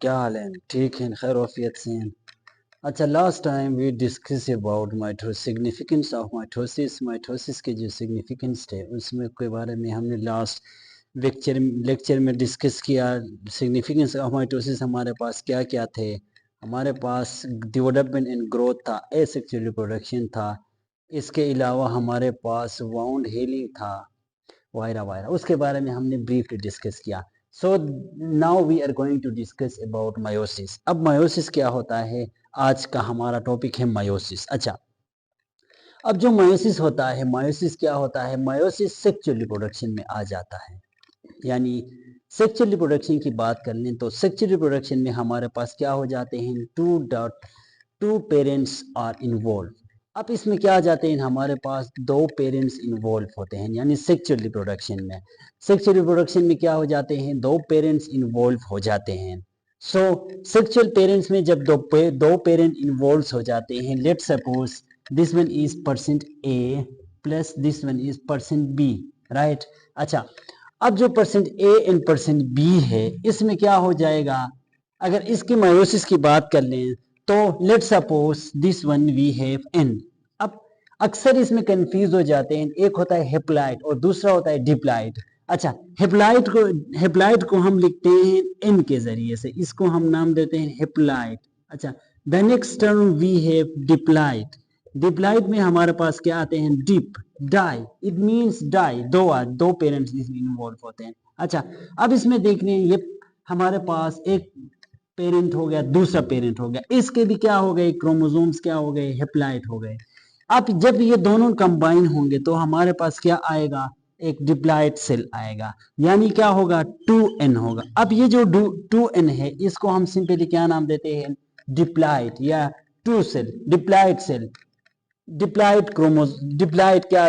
क्या हाल है? ठीक है, खैर वाफियत से हैं। अच्छा, last time we discuss about mitosis, significance of mitosis के जो सिग्निफिकेंस थे उसमें के बारे में हमने लास्ट लेक्चर में डिस्कस किया। सिग्निफिकेंस ऑफ माइटोसिस हमारे पास क्या क्या थे। हमारे पास डेवलपमेंट एंड ग्रोथ था, एसेक्सुअल रिप्रोडक्शन था, इसके अलावा हमारे पास वाउंड हीलिंग था, वायरा वायरा, उसके बारे में हमने ब्रीफली डिस्कस किया। So now we are going to discuss about meiosis. अब मायोसिस क्या होता है, आज का हमारा टॉपिक है मायोसिस। अच्छा, अब जो मायोसिस होता है, मायोसिस क्या होता है, मायोसिस सेक्सुअल रिप्रोडक्शन में आ जाता है। यानी सेक्सुअल रिप्रोडक्शन की बात कर लें तो सेक्सुअल रिप्रोडक्शन में हमारे पास क्या हो जाते हैं, टू पेरेंट्स आर इन्वॉल्व। अब इसमें क्या आ जाते हैं, हमारे पास दो पेरेंट्स इन्वॉल्व होते हैं, यानी सेक्सुअल रिप्रोडक्शन में। सेक्सुअल रिप्रोडक्शन में क्या हो जाते हैं, दो पेरेंट्स इन्वॉल्व हो जाते हैं। सो सेक्सुअल पेरेंट्स में जब दो पेरेंट इन्वॉल्व हो जाते हैं, let suppose this one is person A plus this one is person B, right. अच्छा, अब जो percent A and percent B है, इसमें क्या हो जाएगा, अगर इसकी मायोसिस की बात कर लें तो let suppose this one we have an. अब अक्सर इसमें कंफ्यूज हो जाते हैं, एक होता है हेप्लाइड और दूसरा होता है डिप्लाइड। अच्छा, हेप्लाइड को हम लिखते हैं एन के जरिए से, इसको हम नाम देते हैं हेप्लाइड। अच्छा, the next term we have diploid. Diploid में हमारे पास क्या आते हैं, dip, di, it means di, दो पेरेंट्स इसमें इन्वॉल्व होते हैं। अच्छा, अब इसमें देख रहे हैं, ये हमारे पास एक पेरेंट हो गया, दूसरा पेरेंट हो गया, इसके भी क्या हो गए, क्रोमोसोम्स क्या हो गए, हेप्लाइड हो गए। अब जब ये दोनों कंबाइन होंगे तो हमारे पास क्या आएगा, एक डिप्लाइड सेल आएगा, यानी क्या होगा, 2n होगा। अब ये जो 2n है, इसको हम सिंपली क्या नाम देते हैं, डिप्लाइड या two cell, diploid cell, diploid क्या,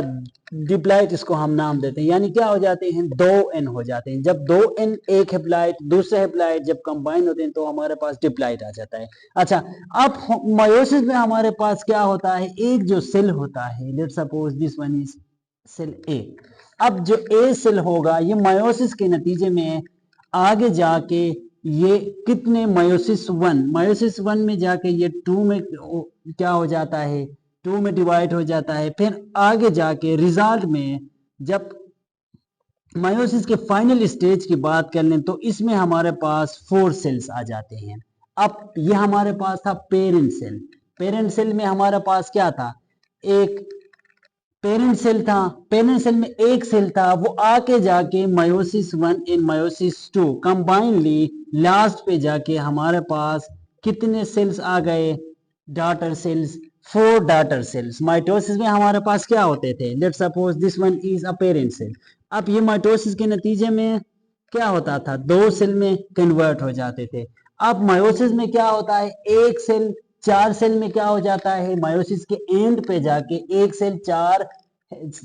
डिप्लाइड इसको हम नाम देते हैं, यानी क्या हो जाते हैं, 2n हो जाते हैं। जब 2n, एक हेप्लाइड दूसरे हेप्लाइड जब कंबाइन होते हैं तो हमारे पास डिप्लाइड आ जाता है। अच्छा, अब मायोसिस में हमारे पास क्या होता है, एक जो सेल होता है, let suppose this one is cell A. अब जो ए सेल होगा, ये मायोसिस के नतीजे में आगे जाके ये कितने, मायोसिस वन में जाके ये 2 में क्या हो जाता है, 2 में डिवाइड हो जाता है। फिर आगे जाके रिजल्ट में जब मायोसिस के फाइनल स्टेज की बात कर लें तो इसमें हमारे पास 4 सेल्स आ जाते हैं। अब ये हमारे पास था पेरेंट सेल। पेरेंट सेल में हमारे पास क्या था, एक पेरेंट सेल था, पेरेंट सेल में एक सेल था, वो आके जाके meiosis 1 and meiosis 2 combinedly last पे जाके हमारे पास कितने सेल्स आ गए, daughter cells, 4 daughter cells. Mitosis में हमारे पास क्या होते थे, let suppose this one is a parent cell. अब ये माइटोसिस के नतीजे में क्या होता था, 2 सेल में कन्वर्ट हो जाते थे। अब मायोसिस में क्या होता है, एक सेल 4 सेल में क्या हो जाता है, मायोसिस के एंड पे जाके एक सेल 4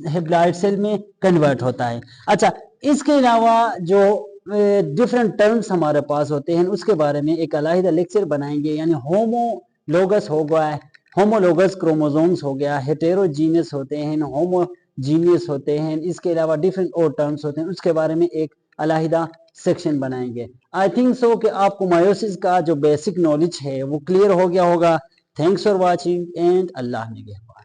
हेप्लॉइड सेल में कन्वर्ट होता है। अच्छा, इसके अलावा जो डिफरेंट टर्म्स हमारे पास होते हैं उसके बारे में एक अलग लेक्चर बनाएंगे, यानी होमोलोगस हो गया, होमोलोगस क्रोमोसोम्स हो गया, हेटेरोजीनियस होते हैं, होमोजीनियस होते हैं, इसके अलावा डिफरेंट और टर्म्स होते हैं, उसके बारे में एक अलग सेक्शन बनाएंगे। आई थिंक सो कि आपको मायोसिस का जो बेसिक नॉलेज है वो क्लियर हो गया होगा। थैंक्स फॉर वॉचिंग एंड अल्लाह निगहबान।